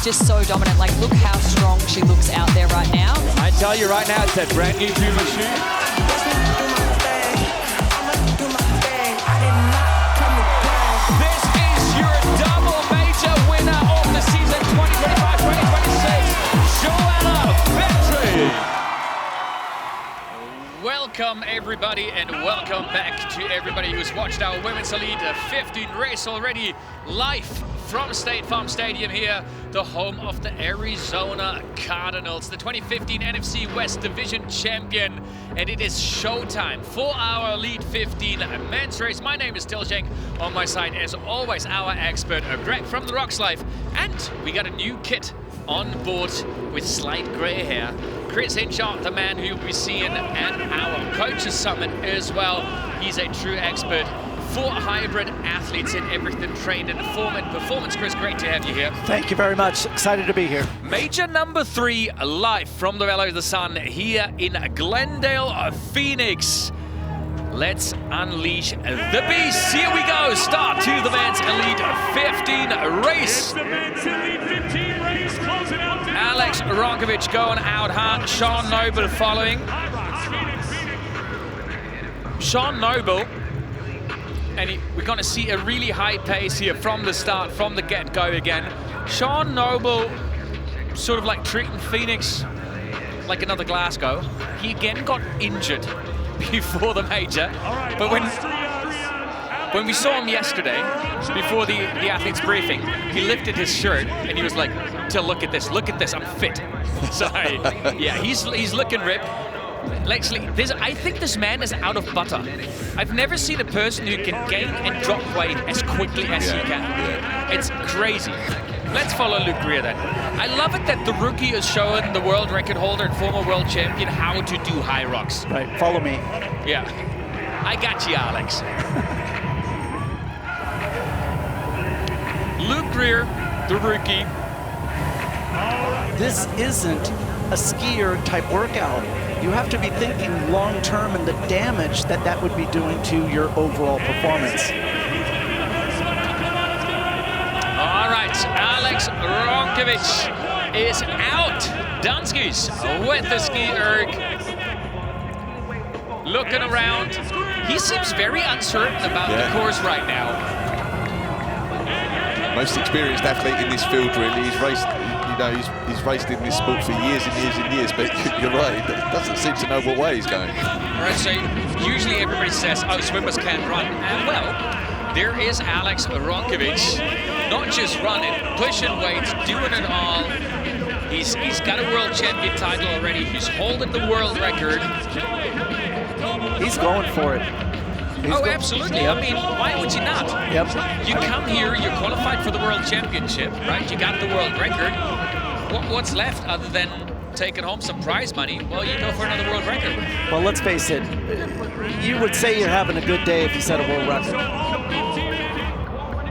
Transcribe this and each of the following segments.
just so dominant. Like, look how strong she looks out there right now. I tell you right now, it's that brand new Puma shoe. This is your double major winner of the season 2025-2026, Joanna Petri. Welcome everybody, and welcome back to everybody who's watched our Women's Elite 15 race already live from State Farm Stadium here, the home of the Arizona Cardinals, the 2015 NFC West Division champion. And it is showtime for our Elite 15 men's race. My name is Tiljeng. On my side, as always, our expert, Greg from the Rocks Life. And we got a new kit on board with slight gray hair. Chris Hinshaw, the man who we'll be seeing at our Coaches Summit as well. He's a true expert for hybrid athletes in everything trained in form and performance. Chris, great to have you here. Thank you very much. Excited to be here. Major number 3 live from the Valley of the Sun here in Glendale, Phoenix. Let's unleash the beast. Here we go. Start to the men's Elite 15 race. The men's Elite 15 race closing out. Alex Ronkovic going out hard. Sean Noble following. Sean Noble. And we're going to see a really high pace here from the start, from the get-go again. Sean Noble sort of like treating Phoenix like another Glasgow. He again got injured before the major. But when we saw him yesterday, before the athletes briefing, he lifted his shirt and he was like, "Till, look at this, I'm fit." So yeah, he's looking ripped. Actually, I think this man is out of butter. I've never seen a person who can gain and drop weight as quickly as he can. It's crazy. Let's follow Luke Greer then. I love it that the rookie is showing the world record holder and former world champion how to do Hyrox. Right, follow me. Yeah, I got you, Alex. Luke Greer, the rookie. This isn't a skier type workout. You have to be thinking long term and the damage that would be doing to your overall performance. All right, Alex Ronkovic is out. Danskis with the ski erg. Looking around. He seems very uncertain about the course right now. Most experienced athlete in this field, really. He's raced, he's raced in this sport for years and years and years, but you're right, he doesn't seem to know what way he's going. All right, so usually everybody says, oh, swimmers can't run. And well, there is Alex Ronkovic, not just running, pushing weights, doing it all. He's got a world champion title already. He's holding the world record. He's going for it. Absolutely. I mean, why would you not? Yep. You come here, you're qualified for the World Championship, right? You got the world record. What's left other than taking home some prize money? Well, you go for another world record. Well, let's face it. You would say you're having a good day if you set a world record.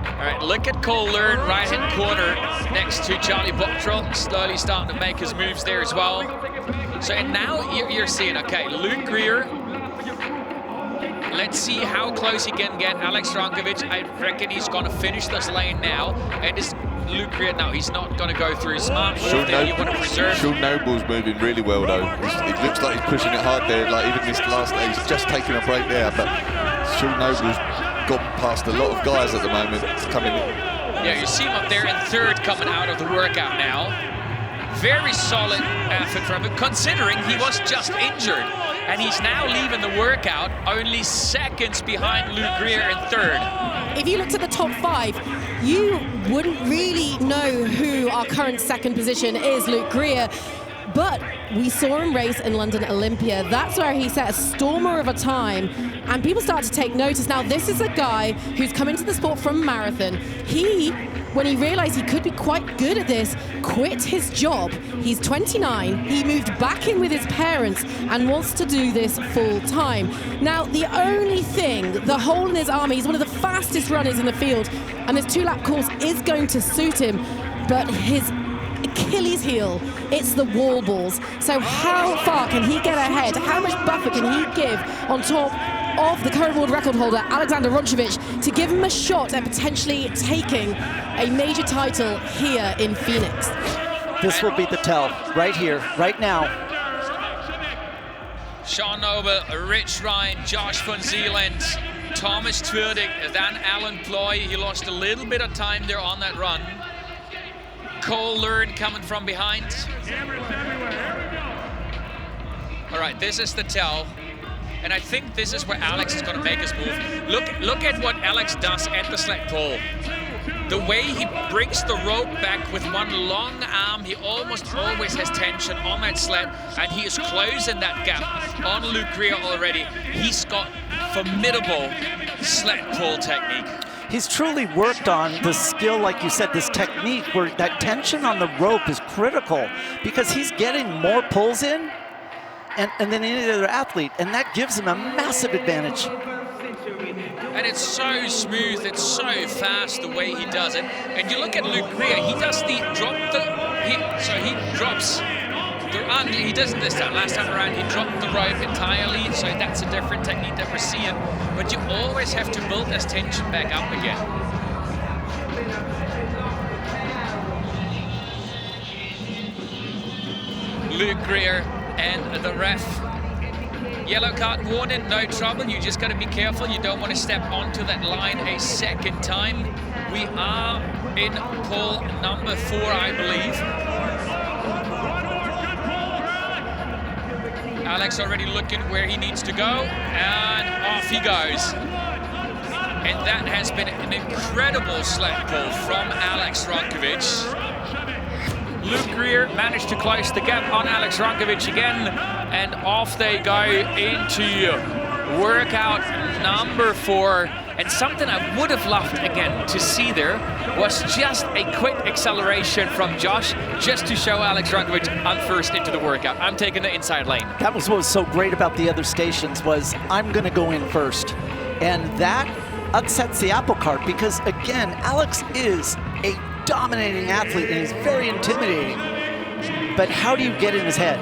All right, look at Cole Learn, right-hand corner, next to Charlie Bottrell, slowly starting to make his moves there as well. So, and now you're seeing, okay, Luke Greer. Let's see how close he can get Alex Ronkovic. I reckon he's going to finish this lane now. And is Luke Greer, no, he's not going to go through. Smart move there, you want to preserve. Sean Noble's moving really well, though. It looks like he's pushing it hard there. Like even this last day, he's just taking a break there. But Sean Noble's gone past a lot of guys at the moment coming in. Yeah, you see him up there in third coming out of the workout now. Very solid effort from him, considering he was just injured. And he's now leaving the workout only seconds behind Luke Greer in third. If you looked at the top 5, you wouldn't really know who our current second position is, Luke Greer. But we saw him race in London Olympia. That's where he set a stormer of a time, and people start to take notice. Now, this is a guy who's come into the sport from marathon. He, when he realized he could be quite good at this, quit his job. He's 29. He moved back in with his parents and wants to do this full time. Now, the only thing, the hole in his armor, he's one of the fastest runners in the field, and this 2-lap course is going to suit him, but his Achilles heel, it's the wall balls. So how far can he get ahead? How much buffer can he give on top of the current world record holder, Alexander Ronchevich, to give him a shot at potentially taking a major title here in Phoenix. This will be the tell, right here, right now. Sean Noble, Rich Ryan, Josh van Zeeland, Thomas Twerdig, then Alan Ploy. He lost a little bit of time there on that run. Cole Learn coming from behind. All right, this is the tell. And I think this is where Alex is going to make his move. Look at what Alex does at the sled pull. The way he brings the rope back with one long arm, he almost always has tension on that sled, and he is closing that gap on Luke Greer already. He's got formidable sled pull technique. He's truly worked on the skill, like you said, this technique where that tension on the rope is critical because he's getting more pulls in and than any other athlete, and that gives him a massive advantage. And it's so smooth, it's so fast the way he does it. And you look at Luke Greer, he does the drop, he drops the run. He doesn't this time. Last time around, he dropped the rope entirely, so that's a different technique that we're seeing. But you always have to build this tension back up again. Luke Greer and the ref. Yellow card warning, no trouble. You just got to be careful. You don't want to step onto that line a second time. We are in pull number 4, I believe. Alex already looking where he needs to go, and off he goes. And that has been an incredible sled pull from Alex Ronkovich. Luke Greer managed to close the gap on Alex Ronkovich again, and off they go into workout number 4. And something I would have loved again to see there was just a quick acceleration from Josh, just to show Alex Ronkovich, I'm first into the workout. I'm taking the inside lane. That was what was so great about the other stations, was I'm going to go in first. And that upsets the apple cart because, again, Alex is a dominating athlete and he's very intimidating. But how do you get in his head?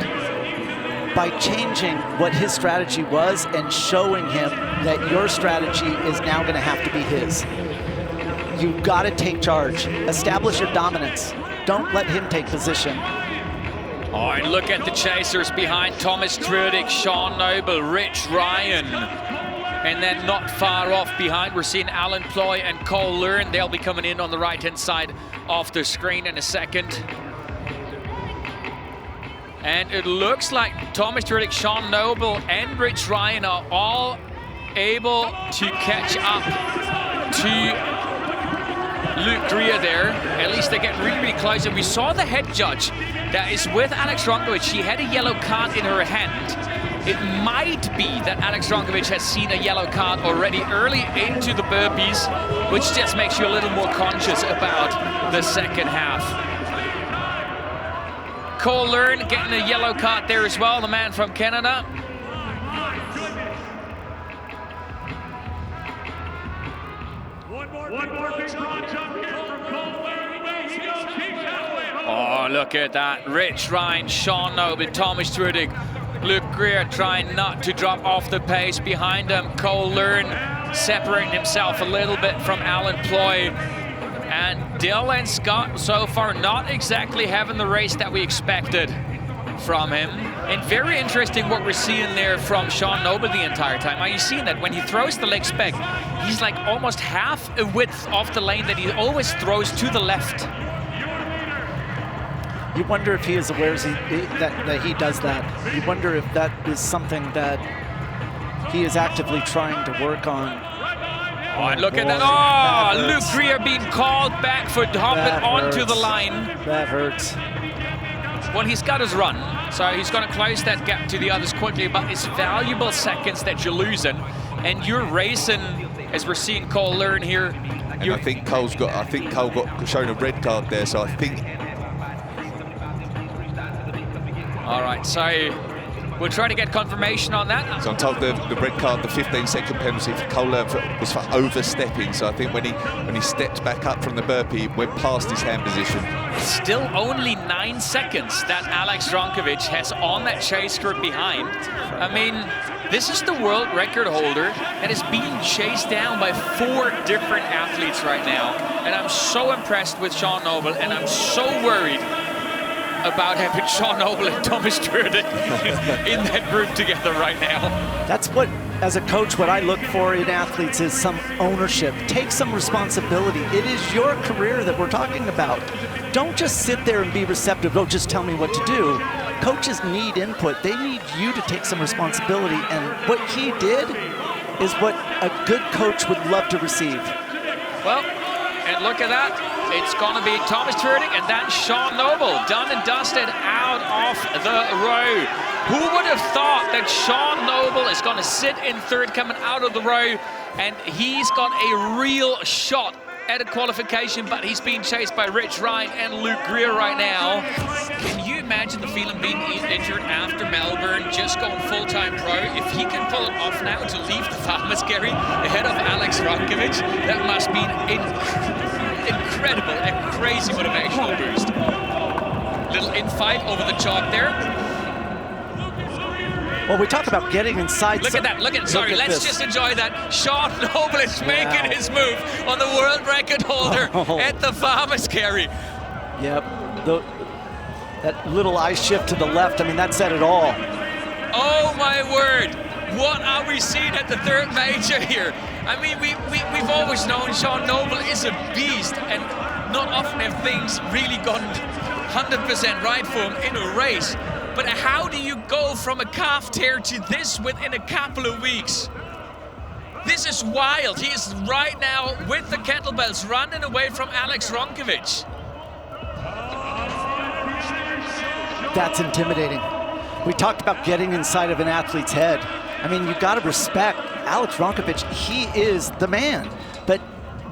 By changing what his strategy was and showing him that your strategy is now going to have to be his. You've got to take charge. Establish your dominance. Don't let him take position. Oh, and look at the chasers behind Thomas Trudig, Sean Noble, Rich Ryan. And then not far off behind, we're seeing Alan Ploy and Cole Learn. They'll be coming in on the right-hand side of the screen in a second. And it looks like Thomas Trudig, Sean Noble, and Rich Ryan are all able to catch up to Luke Greer there. At least they get really, really close. And we saw the head judge that is with Alex Ronkovich. She had a yellow card in her hand. It might be that Alex Ronkovich has seen a yellow card already early into the burpees, which just makes you a little more conscious about the second half. Cole Learn getting a yellow card there as well, the man from Canada. One more big broad jump here from Cole Learn. Oh, look at that. Rich Ryan, Sean Noble, Thomas Trudig, Luke Greer trying not to drop off the pace behind him. Cole Learn separating himself a little bit from Alan Ploy. And Dylan Scott so far not exactly having the race that we expected from him. And very interesting what we're seeing there from Sean Noble the entire time. Are you seeing that when he throws the legs back, he's like almost half a width off the lane that he always throws to the left. You wonder if he is aware that he does that. You wonder if that is something that he is actively trying to work on. Oh, and look at that. Oh, Luke Greer being called back for hopping onto the line. That hurts. Well, he's got his run, so he's going to close that gap to the others quickly, but it's valuable seconds that you're losing, and you're racing, as we're seeing Cole Learn here. And I think Cole got shown a red card there, so I think. All right, so we'll try to get confirmation on that. So I'm told the red card, the 15-second penalty for Cole Learn was for overstepping. So I think when he stepped back up from the burpee, he went past his hand position. Still only 9 seconds that Alex Ronkovich has on that chase group behind. I mean, This is the world record holder that is being chased down by 4 different athletes right now. And I'm so impressed with Sean Noble, and I'm so worried about having Sean Noble and Thomas Trödig in that group together right now. That's what, as a coach, what I look for in athletes is some ownership. Take some responsibility. It is your career that we're talking about. Don't just sit there and be receptive. Don't just tell me what to do. Coaches need input. They need you to take some responsibility. And what he did is what a good coach would love to receive. Well, and look at that. It's going to be Thomas Trödig and then Sean Noble, done and dusted out of the row. Who would have thought that Sean Noble is going to sit in third coming out of the row, and he's got a real shot at a qualification, but he's being chased by Rich Ryan and Luke Greer right now. Can you imagine the feeling being injured after Melbourne, just going full-time pro? If he can pull it off now to leave the Farmers Carry ahead of Alex Rankovic, that must be incredible and crazy motivational boost. Little infight over the chalk there. Well, we talk about getting inside. Look at that, look at, sorry, let's just enjoy that. Sean Noble is making his move on the world record holder at the Farmers Carry. Yep, that little eye shift to the left, I mean, that said it all. Oh my word, what are we seeing at the third major here? I mean, we've always known Sean Noble is a beast, and not often have things really gone 100% right for him in a race. But how do you go from a calf tear to this within a couple of weeks? This is wild. He is right now with the kettlebells running away from Alex Rankovic. That's intimidating. We talked about getting inside of an athlete's head. I mean, you got to respect Alex Rankovic. He is the man. But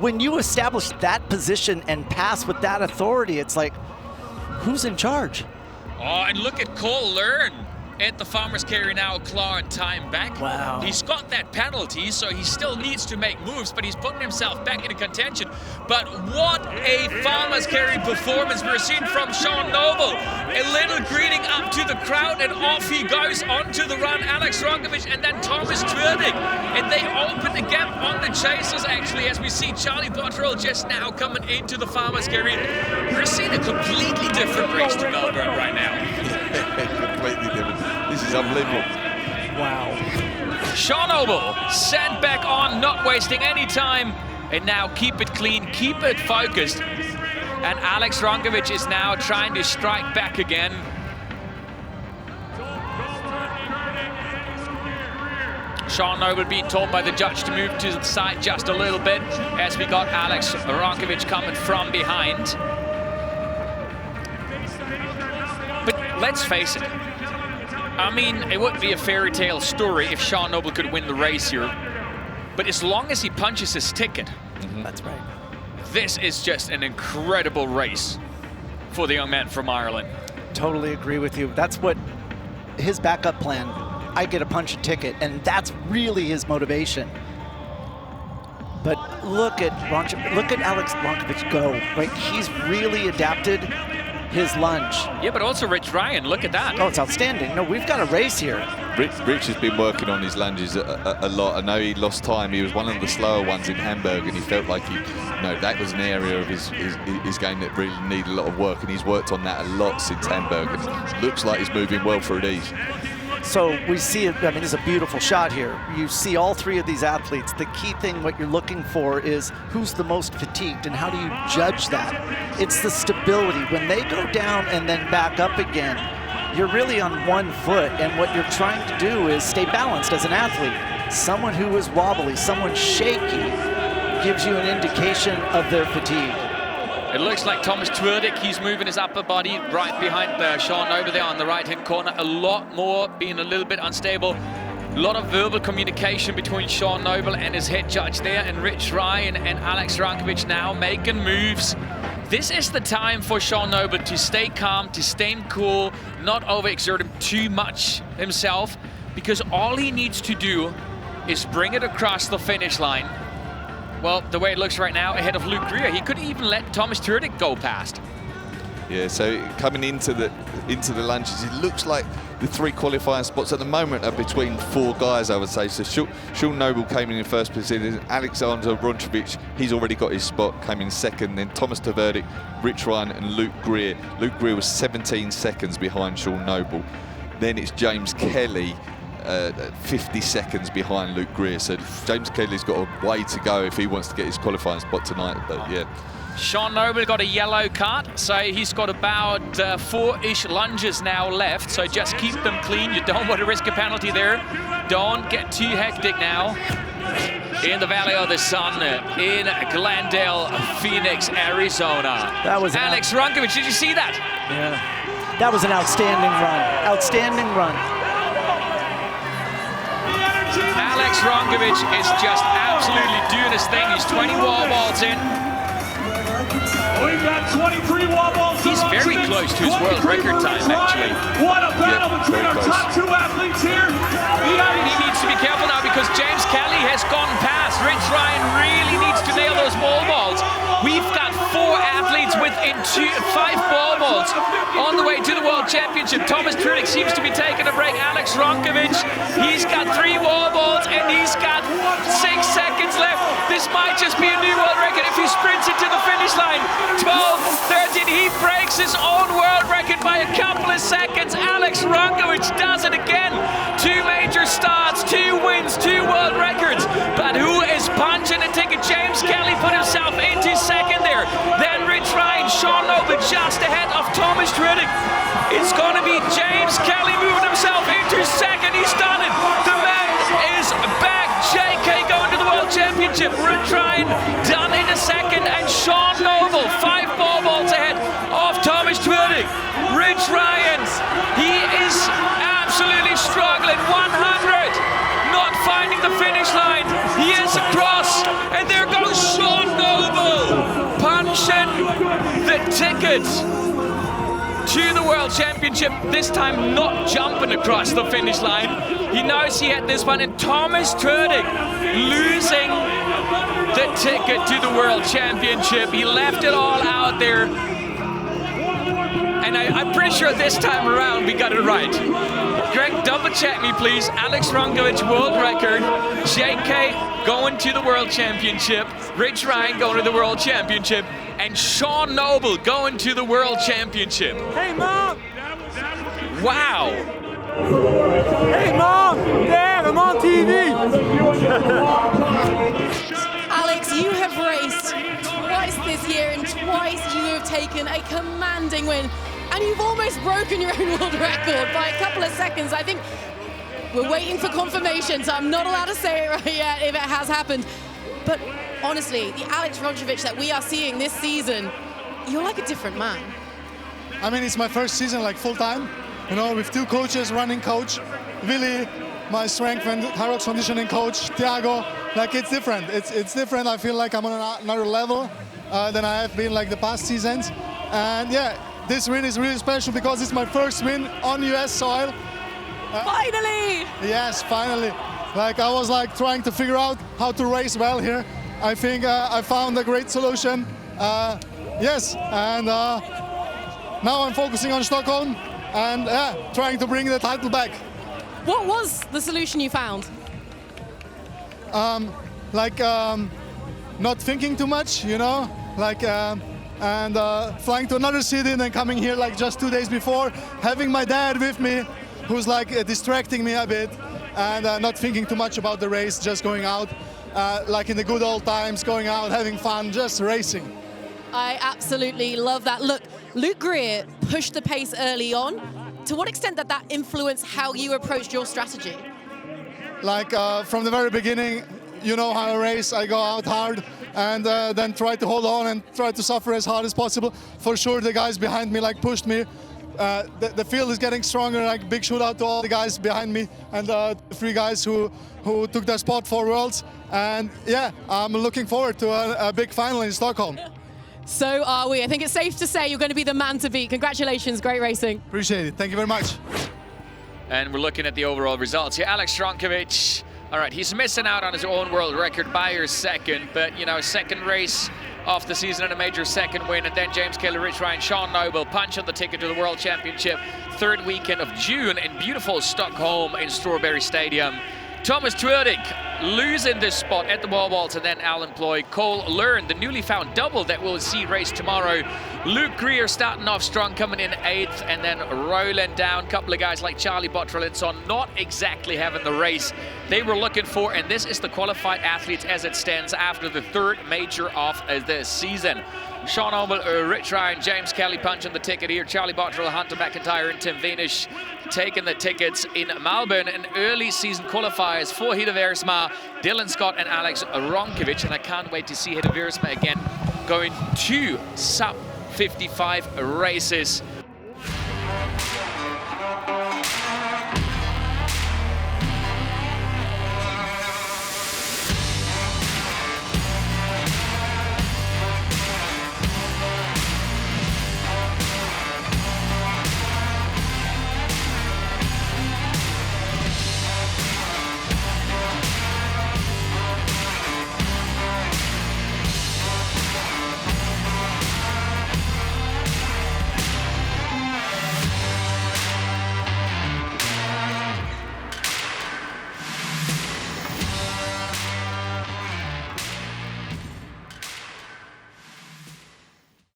when you establish that position and pass with that authority, it's like, who's in charge? Oh, and look at Cole Learn at the Farmers Carry now, clawing time back. Wow. He's got that penalty, so he still needs to make moves, but he's putting himself back into contention. But what a Farmers Carry performance we're seeing from Sean Noble. A little greeting up to the crowd, and off he goes onto the run. Alex Rankovic and then Thomas Trödig. And they open the gap on the chasers, actually, as we see Charlie Bottrell just now coming into the Farmers Carry. We're seeing a completely different race to Melbourne right now. Completely different. This is unbelievable. Wow. Sean Noble sent back on, not wasting any time. And now keep it clean, keep it focused. And Alex Rankovic is now trying to strike back again. Sean Noble being told by the judge to move to the side just a little bit as we got Alex Rankovic coming from behind. But let's face it, I mean, it wouldn't be a fairy tale story if Sean Noble could win the race here. But as long as he punches his ticket, That's right. this is just an incredible race for the young man from Ireland. Totally agree with you. That's what his backup plan. I get a punch a ticket, and that's really his motivation. But look at Alex Rankovic go. Right, he's really adapted his lunge. Yeah, but also Rich Ryan, look at that. Oh, it's outstanding. No, we've got a race here. Rich has been working on his lunges a lot. I know he lost time. He was one of the slower ones in Hamburg, and he felt like that was an area of his game that really needed a lot of work, and he's worked on that a lot since Hamburg, and it looks like he's moving well through these. So we see it, I mean, it's a beautiful shot here. You see all three of these athletes. The key thing, what you're looking for is who's the most fatigued, and how do you judge that? It's the stability. When they go down and then back up again, you're really on one foot, and what you're trying to do is stay balanced as an athlete. Someone who is wobbly, someone shaky, gives you an indication of their fatigue. It looks like Thomas Trödig, he's moving his upper body right behind Sean over there on the right-hand corner. A lot more, being a little bit unstable. A lot of verbal communication between Sean Noble and his head judge there, and Rich Ryan and Alex Rankovic now making moves. This is the time for Sean Noble to stay calm, to stay cool, not overexert him too much himself, because all he needs to do is bring it across the finish line. Well, the way it looks right now, ahead of Luke Greer, he could even let Thomas Trödig go past. Yeah, so coming into the lunges, it looks like the 3 qualifying spots at the moment are between 4 guys, I would say. So Sean Noble came in first position. Alexander Rončević, he's already got his spot, came in second. Then Thomas Tvrdik, Rich Ryan and Luke Greer. Luke Greer was 17 seconds behind Sean Noble. Then it's James Kelly, 50 seconds behind Luke Greer. So James Kelly's got a way to go if he wants to get his qualifying spot tonight. But yeah. Sean Noble got a yellow card, so he's got about 4-ish lunges now left, so just keep them clean. You don't want to risk a penalty there. Don't get too hectic now. In the Valley of the Sun, in Glendale, Phoenix, Arizona. That was Alex Rončević, did you see that? Yeah. That was an outstanding run. Outstanding run. Alex Rončević is just absolutely doing his thing. He's 20 wall balls in. We've got 23 wall balls. He's very close to his world record time, actually. What a battle between our top 2 athletes here. He needs to be careful now because James Kelly has gone past. Rich Ryan really needs to nail those wall balls. We've got 4 athletes within 5 ball balls on the way to the World Championship. Thomas Tvrdik seems to be taking a break. Alex Rončević, he's got 3 wall balls and he's got 6 seconds left. This might just be a new world record if he sprints it to the finish line. 12:13, he breaks his own world record by a couple of seconds. Alex Rončević does it again. 2 major starts, 2 wins, 2 world records. But who is punching a ticket? James Kelly put himself into second there. Then Rich Ryan, Sean Noble just ahead of Thomas Tvrdik. It's going to be James Kelly moving himself into second. He's done it. The man is back. JK going to the World Championship. Rich Ryan done in a second. And Sean Noble, 5 ball balls ahead of Thomas Tvrdik. Rich Ryan, he is absolutely struggling. 100, not finding the finish line. He is across, and there goes Sean Noble, punching the ticket to the World Championship, this time not jumping across the finish line. He knows he had this one, and Thomas Tvrdik losing the ticket to the World Championship. He left it all out there. And I'm pretty sure this time around we got it right. Greg, double check me please. Alex Rončević world record. JK going to the World Championship. Rich Ryan going to the World Championship. And Sean Noble going to the World Championship. Hey, Mom! Wow! Hey, Mom! Dad, I'm on TV! Alex, you have raced twice this year and twice you have taken a commanding win. And you've almost broken your own world record by a couple of seconds. I think we're waiting for confirmation, so I'm not allowed to say it right yet if it has happened. But honestly, the Alex Rončević that we are seeing this season, you're like a different man. I mean, it's my first season like full-time, you know, with 2 coaches, running coach, Willy, my strength and Hyrox conditioning coach, Thiago. Like, it's different. It's different. I feel like I'm on another level than I have been like the past seasons. And yeah, this win is really special because it's my first win on US soil. Finally! Yes, finally. Like, I was like trying to figure out how to race well here. I think I found a great solution. Yes, and now I'm focusing on Stockholm and trying to bring the title back. What was the solution you found? Not thinking too much, you know, like, and flying to another city and then coming here like just 2 days before, having my dad with me, who's like distracting me a bit, and not thinking too much about the race, just going out, like in the good old times, going out, having fun, just racing. I absolutely love that. Look, Luke Greer pushed the pace early on. To what extent did that influence how you approached your strategy? Like from the very beginning, you know how I race, I go out hard and then try to hold on and try to suffer as hard as possible. For sure, the guys behind me like pushed me. The field is getting stronger, like big shout out to all the guys behind me and the 3 guys who took their spot for Worlds. And yeah, I'm looking forward to a big final in Stockholm. So are we. I think it's safe to say you're going to be the man to beat. Congratulations, great racing. Appreciate it, thank you very much. And we're looking at the overall results here. Alex Rončević, all right, he's missing out on his own world record by a second, but you know, second race of the season and a major second win. And then James Kelly, Rich Ryan, Sean Noble punch on the ticket to the World Championship, third weekend of June in beautiful Stockholm in Strawberry Stadium. Thomas Twerdik losing this spot at the wall vaults, and then Alan Ploy. Cole Learn, the newly found double that we'll see race tomorrow. Luke Greer starting off strong, coming in 8th, and then rolling down. A couple of guys like Charlie Bottrell and Son not exactly having the race they were looking for, and this is the qualified athletes as it stands after the third major of the season. Sean Noble, Rich Ryan, James Kelly punching the ticket here. Charlie Bottrell, Hunter McIntyre, and Tim Venish taking the tickets in Melbourne. And early season qualifiers for Hida Veersma, Dylan Scott and Alex Ronkovic. And I can't wait to see Hida Veersma again going 2 sub-55 races